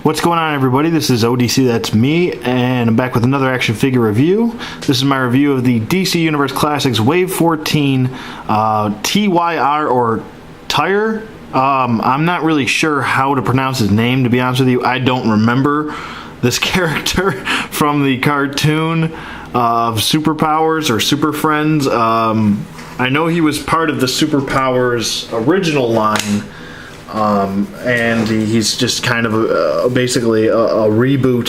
What's going on, everybody? This is ODC, that's me, and I'm back with another action figure review. This is my review of the DC Universe Classics Wave 14 TYR or TYR. I'm not really sure how to pronounce his name, to be honest with you. I don't remember this character from the cartoon of Superpowers or Super Friends. I know he was part of the Superpowers original line. And he's just kind of basically a reboot,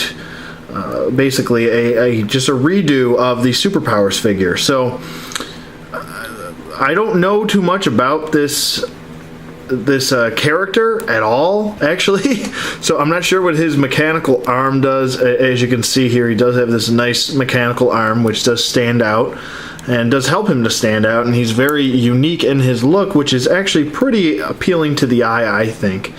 just a redo of the Superpowers figure. So I don't know too much about this character at all, actually. So I'm not sure what his mechanical arm does. As you can see here, he does have this nice mechanical arm, which does stand out and does help him to stand out, and he's very unique in his look, which is actually pretty appealing to the eye, I think.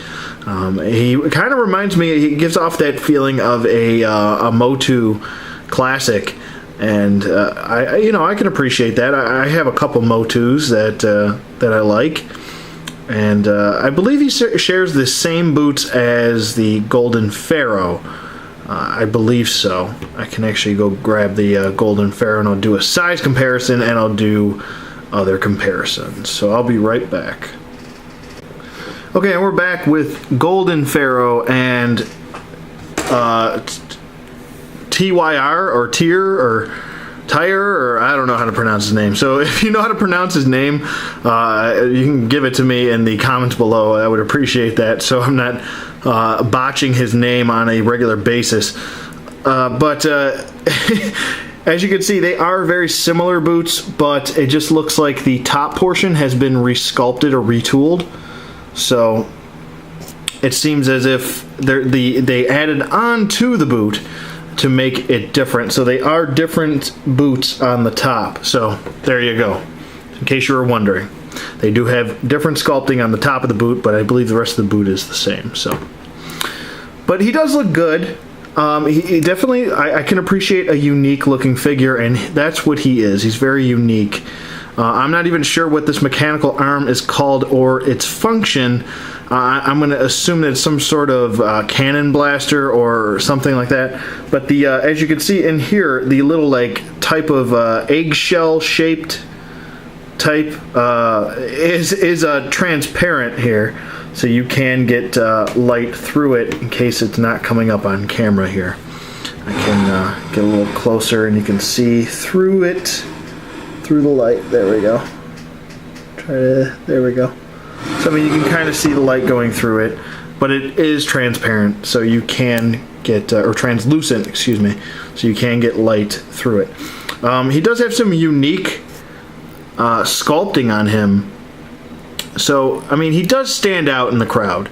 He kind of reminds me, he gives off that feeling of a Motu classic, and I can appreciate that. I have a couple Motus that I like, and I believe he shares the same boots as the Golden Pharaoh. I believe so. I can actually go grab the Golden Pharaoh and I'll do a size comparison and I'll do other comparisons. So I'll be right back. Okay, and we're back with Golden Pharaoh and TYR or Tyr or TYR, or I don't know how to pronounce his name. So if you know how to pronounce his name, you can give it to me in the comments below. I would appreciate that, so I'm not botching his name on a regular basis. But as you can see, they are very similar boots, but it just looks like the top portion has been resculpted or retooled. So it seems as if they added on to the boot to make it different. So they are different boots on the top. So there you go, in case you were wondering. They do have different sculpting on the top of the boot, but I believe the rest of the boot is the same. So, but he does look good. He definitely, I can appreciate a unique looking figure, and that's what he is. He's very unique. I'm not even sure what this mechanical arm is called or its function. I'm going to assume that it's some sort of cannon blaster or something like that. But the as you can see in here, the little like type of eggshell shaped type is transparent here, so you can get light through it in case it's not coming up on camera here. I can get a little closer and you can see through it, through the light. There we go. There we go. So I mean, you can kind of see the light going through it, but it is transparent, so you can get or translucent, excuse me, so you can get light through it. He does have some unique sculpting on him. So, I mean, he does stand out in the crowd.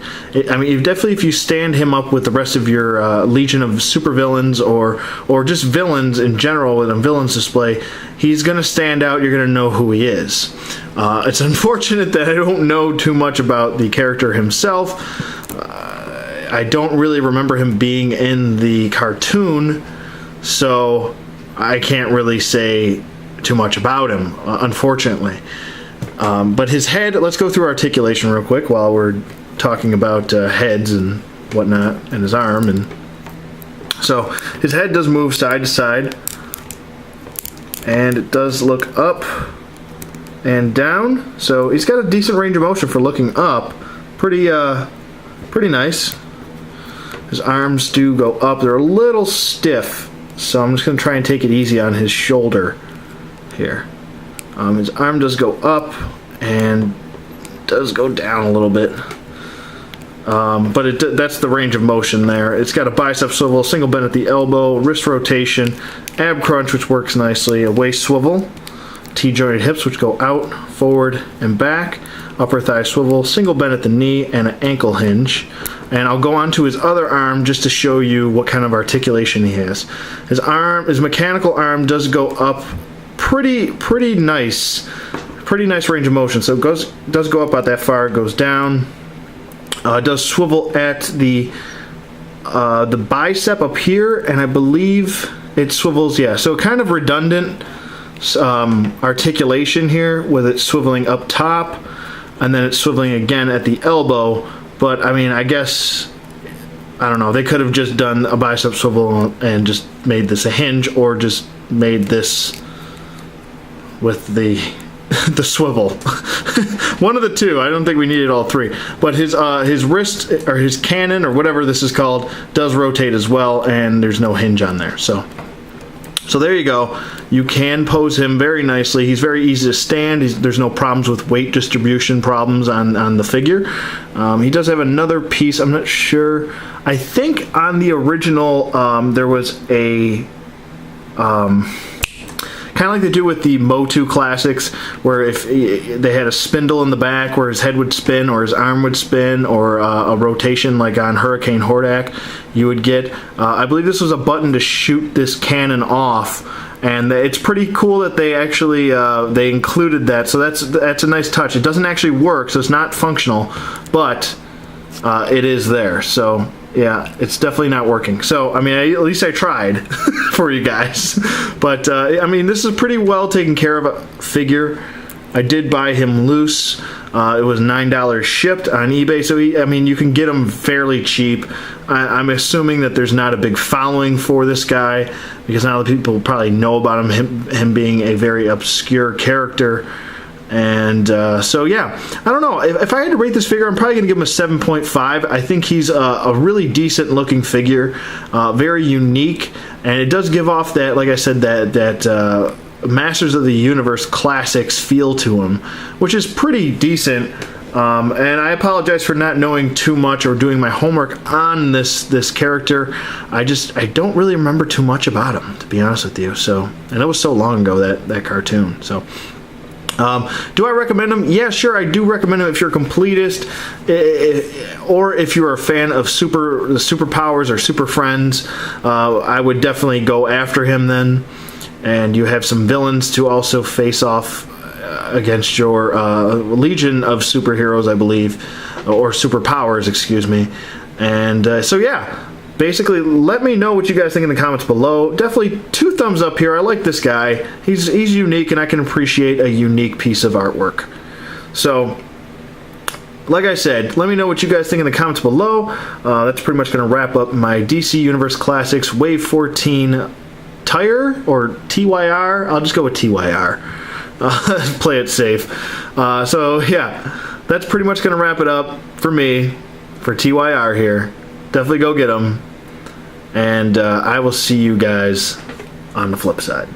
I mean, definitely if you stand him up with the rest of your legion of supervillains or just villains in general with a villains display, he's going to stand out. You're going to know who he is. It's unfortunate that I don't know too much about the character himself. I don't really remember him being in the cartoon, so I can't really say too much about him, unfortunately. But his head, let's go through articulation real quick while we're talking about heads and whatnot, and his arm. And so his head does move side to side, and it does look up and down. So he's got a decent range of motion for looking up. Pretty nice. His arms do go up. They're a little stiff, so I'm just going to try and take it easy on his shoulder here. His arm does go up and does go down a little bit, but that's the range of motion there. It's got a bicep swivel, single bend at the elbow, wrist rotation, ab crunch, which works nicely, a waist swivel, T-jointed hips, which go out, forward, and back, upper thigh swivel, single bend at the knee, and an ankle hinge. And I'll go on to his other arm just to show you what kind of articulation he has. His mechanical arm does go up pretty nice range of motion. So it does go up about that far, goes down, does swivel at the bicep up here, and I believe it swivels, yeah, so kind of redundant articulation here with it swiveling up top and then it's swiveling again at the elbow. But I mean, I guess I don't know. They could have just done a bicep swivel and just made this a hinge, or just made this with the the swivel. One of the two. I don't think we needed all three. But his wrist, or his cannon, or whatever this is called, does rotate as well, and there's no hinge on there. So there you go. You can pose him very nicely. He's very easy to stand. There's no problems with weight distribution problems on the figure. He does have another piece. I'm not sure. I think on the original there was a kind of like they do with the Motu classics, where if they had a spindle in the back where his head would spin or his arm would spin, or a rotation like on Hurricane Hordak, you would get, I believe this was a button to shoot this cannon off, and it's pretty cool that they actually they included that. So that's a nice touch. It doesn't actually work, so it's not functional, but it is there. So yeah, it's definitely not working. So, I mean, at least I tried for you guys. But, I mean, this is a pretty well taken care of a figure. I did buy him loose. It was $9 shipped on eBay. So, I mean, you can get him fairly cheap. I'm assuming that there's not a big following for this guy, because not a lot of people probably know about him being a very obscure character. And so yeah, I don't know. If I had to rate this figure, I'm probably going to give him a 7.5. I think he's a really decent looking figure, very unique, and it does give off that, like I said, that Masters of the Universe Classics feel to him, which is pretty decent. And I apologize for not knowing too much or doing my homework on this character. I don't really remember too much about him, to be honest with you. So, and it was so long ago, that cartoon. So. Do I recommend him? Yeah, sure, I do recommend him if you're a completist, or if you're a fan of the superpowers or super friends. I would definitely go after him then, and you have some villains to also face off against your legion of superheroes, I believe, or superpowers, excuse me. And so yeah. Basically, let me know what you guys think in the comments below. Definitely 2 thumbs up here. I like this guy. He's unique, and I can appreciate a unique piece of artwork. So, like I said, let me know what you guys think in the comments below. That's pretty much going to wrap up my DC Universe Classics Wave 14 TYR, or TYR. I'll just go with TYR. Play it safe. So, yeah, that's pretty much going to wrap it up for me, for TYR here. Definitely go get them. And I will see you guys on the flip side.